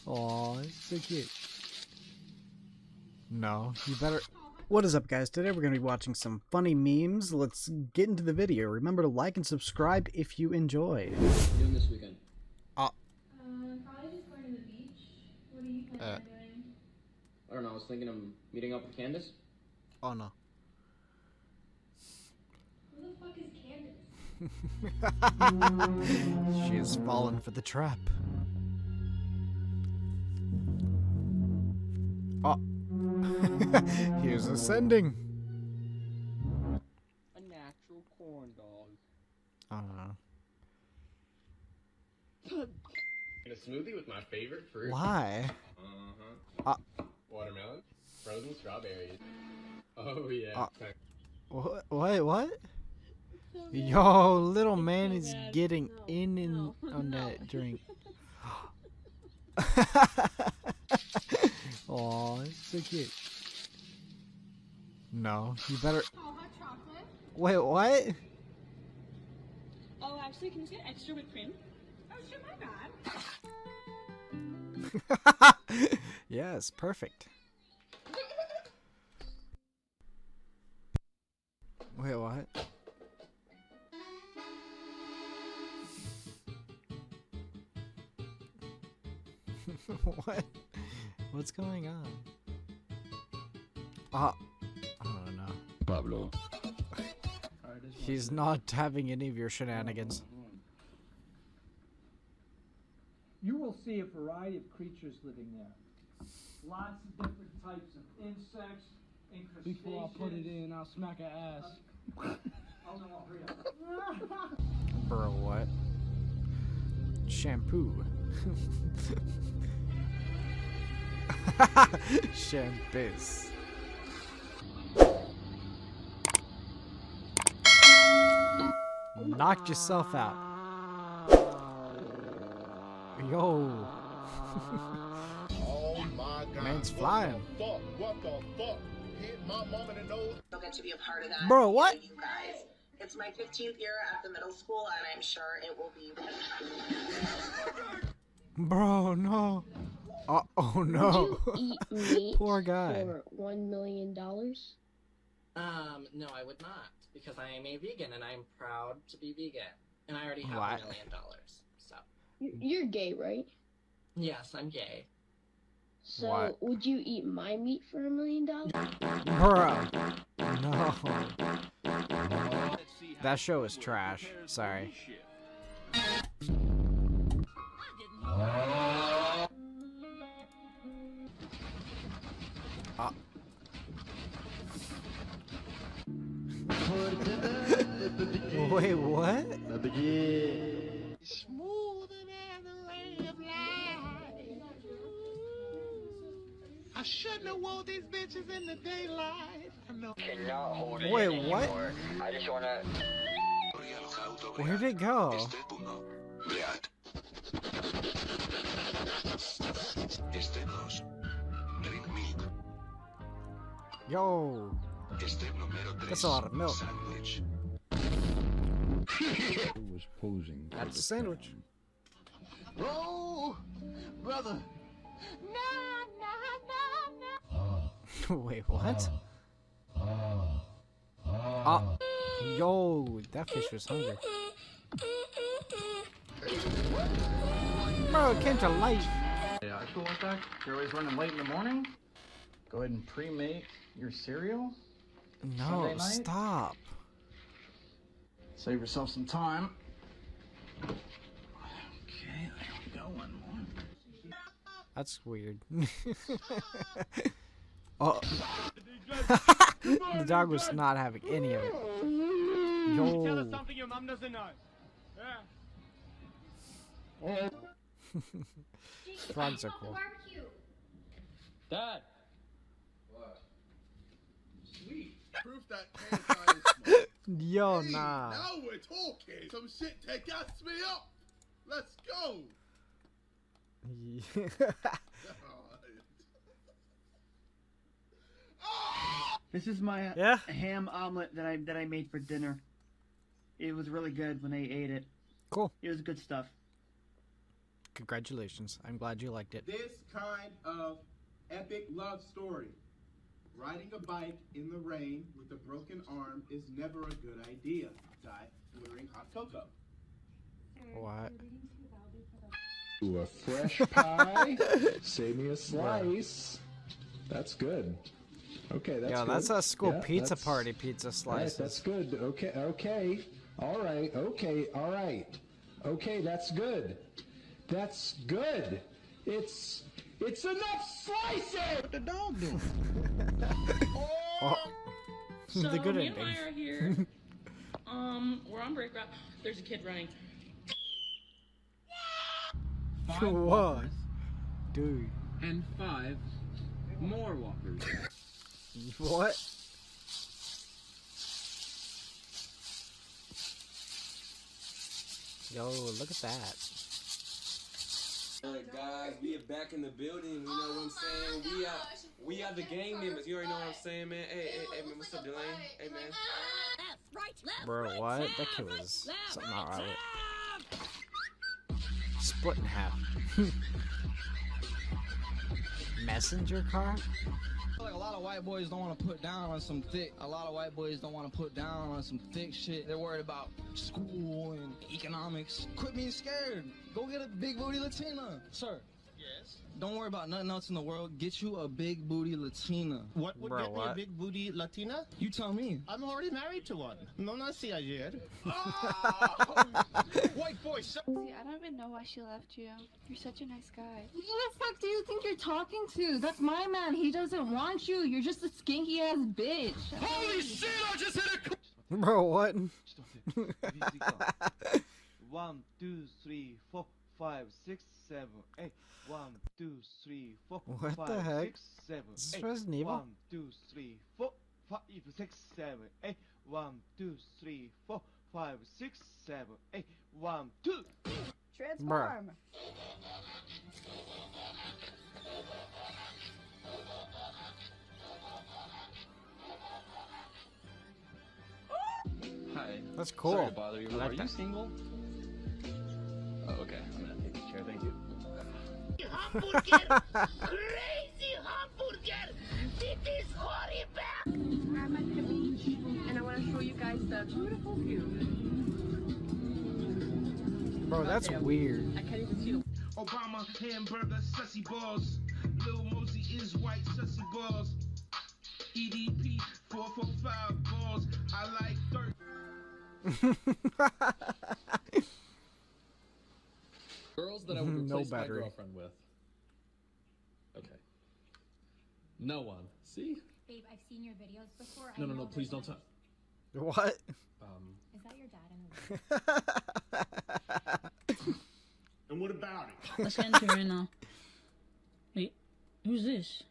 Aw, it's so cute. No, you better... What is up, guys? Today we're going to be watching some funny memes. Let's get into the video. Remember to like and subscribe if you enjoy. What are you doing this weekend? Probably just going to the beach. What are you planning on doing? I don't know, I was thinking of meeting up with Candace. Oh no. Who the fuck is Candace? She has fallen for the trap. Oh. He is ascending. A natural corn dog. I don't know. In a smoothie with my favorite fruit. Why? Watermelon, frozen strawberries. Oh yeah. What? Yo, little man is getting in on that drink. Aw, it's so cute. No, you better... Oh, hot chocolate. Wait, what? Oh, actually, can you get extra whipped cream? Oh shit, my bad. Yes, perfect. Wait, what? What? What's going on? I don't know. Pablo. He's not having any of your shenanigans. You will see a variety of creatures living there. Lots of different types of insects, incrustations. Before I put it in, I'll smack her ass. Oh no, hurry up. Bro, what? Shampoo. Shampiz. Knocked yourself out. Yo. Oh my God. Man's flying. What the fuck? Hit my mom in the nose. I'll get to be a part of that. Bro, what? You guys. It's my 15th year at the middle school, and I'm sure it will be. Bro, no. Oh no. Would you eat meat Poor guy. for $1 million? No, I would not, because I am a vegan and I'm proud to be vegan, and I already have What? $1 million. So You're gay, right? yes, I'm gay. So What? would you eat my meat for $1 million? Bro. No. That show is trash. Sorry. Wait, what? Smoother than the ray of light. I shouldn't have wore these bitches in the daylight. I know. Cannot hold it Wait, anymore. what? I just wanna. Where'd it go? Yo. That's a lot of milk. was posing. That's a sandwich. Oh, brother. Wait, what? Yo, that fish was hungry. Bro, it came to life. Yeah, I feel like that. You're always running late in the morning. Go ahead and pre-make your cereal. No, Sunday night? stop. Save yourself some time. Okay, there we go. One more. That's weird. Oh. The dog was not having any of it. Yo. Tell us something your mom doesn't know. Yeah. Frogs are cool. Dad. What? Sweet. Proof that Candace is smart. Yo, Hey, nah. Now we're talking. Some shit that gas me up. Let's go. This is my Yeah? ham omelet that I made for dinner. It was really good when I ate it. Cool. It was good stuff. Congratulations. I'm glad you liked it. This kind of epic love story. Riding a bike in the rain with a broken arm is never a good idea. Die ordering hot cocoa. What? Ooh, a fresh pie. Save me a slice. That's good. Okay, that's Yo, good. that's a school Yeah, pizza that's- party pizza slices. That's good. Okay. All right. Okay, that's good. That's good. It's enough slices! What the dog doing? Oh. So The good me and ending. I are here. We're on break route. There's a kid running. Whoa. Dude. And 5 more walkers. What? Yo, look at that. Guys, we are back in the building. You know what I'm saying? We are the gang members. You already know what I'm saying, man. Hey, man, what's up, Delane? Hey, man. Bro, what? That kid was something not right. Split in half. Messenger car? Like a lot of white boys don't want to put down on some thick. A lot of white boys don't want to put down on some thick shit. They're worried about school and economics. Quit being scared. Go get a big booty Latina, sir. Yes. Don't worry about nothing else in the world. Get you a big booty Latina. What would Bro, get me what? a big booty Latina? You tell me. I'm already married to one. No nací ayer. White boy, sir. See, I don't even know why she left you. You're such a nice guy. Who the fuck do you think you're talking to? That's my man. He doesn't want you. You're just a skinky ass bitch. Holy shit, I just hit a... Bro, what? 1, 2, 3, 4, 5, 6, 7, 8. 1, 2, 3, 4, What 5, the heck? 6, 7, Is this 8. Resident Evil? 1, 2, 3, 4, 5, 6, 7, 8. 1, 2, 3, 4, 5, 6, 7, 8. 1, 2. Transform. Hi. That's cool. Sorry to bother you. I like Are you that. single? Oh, okay. I'm gonna take this chair. Thank you. Hamburger! Crazy hamburger! This is horrible! I'm at the beach, and I want to show you guys the beautiful view. Bro, that's weird. I can't even see the... Obama hamburger sussy balls. Lil Mosey is white sussy balls. EDP 445 balls. I like dirt. Girls that I would No replace my battery. girlfriend with. Okay. No one. See? Babe, I've seen your videos before. No, please don't touch. What? Is that your dad in a And what about it? Let's get into it right now. Wait, who's this?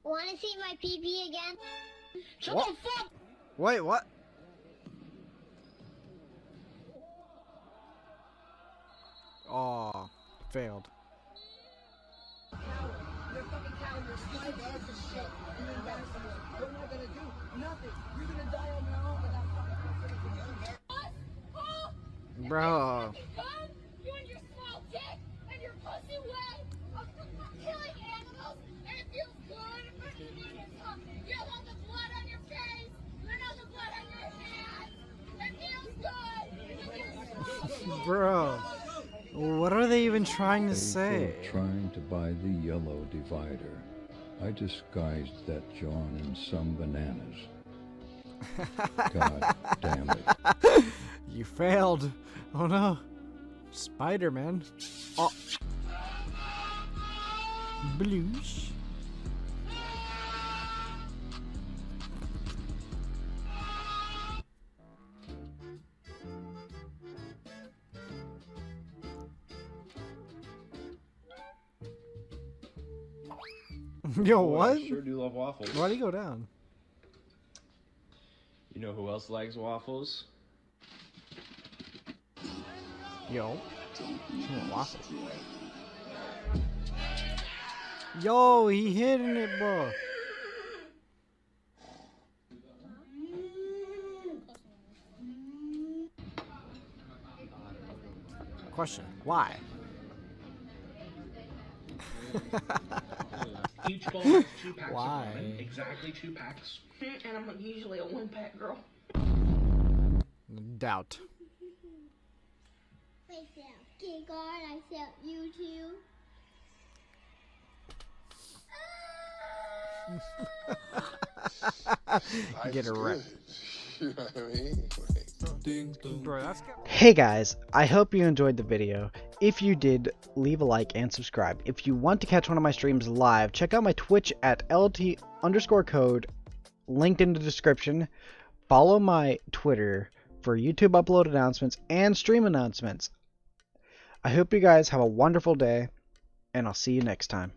Want to see my PP again? Shut What? the fuck! Wait, what? Aw, failed. You're a fucking coward. You're a slave ass of shit. You're embarrassing me. What am I gonna do? Nothing. You're gonna die on your own without fucking... Bro. You and your small dick and your pussy wet. I'm killing animals and it feels good. You don't want the blood on your face. You don't know the blood on your hands. It feels good. Bro. What are they even trying to say? Trying to buy the yellow divider. I disguised that John in some bananas. God damn it. You failed. Oh no. Spider-Man. Oh. Blues. Yo, what? I sure do love waffles. Why'd he go down? You know who else likes waffles? Yo. Waffle. Yo, he hitting it, bro. question. Why? Each bowl has 2 packs Why? of ramen, exactly 2 packs. And I'm usually a 1-pack girl. Doubt. I sell King God, I sell YouTube. Get a rep. You know what I mean? Bro, that's Hey guys, I hope you enjoyed the video. If you did, leave a like and subscribe. If you want to catch one of my streams live, check out my Twitch at LT_code, linked in the description. Follow my Twitter for YouTube upload announcements and stream announcements. I hope you guys have a wonderful day, and I'll see you next time.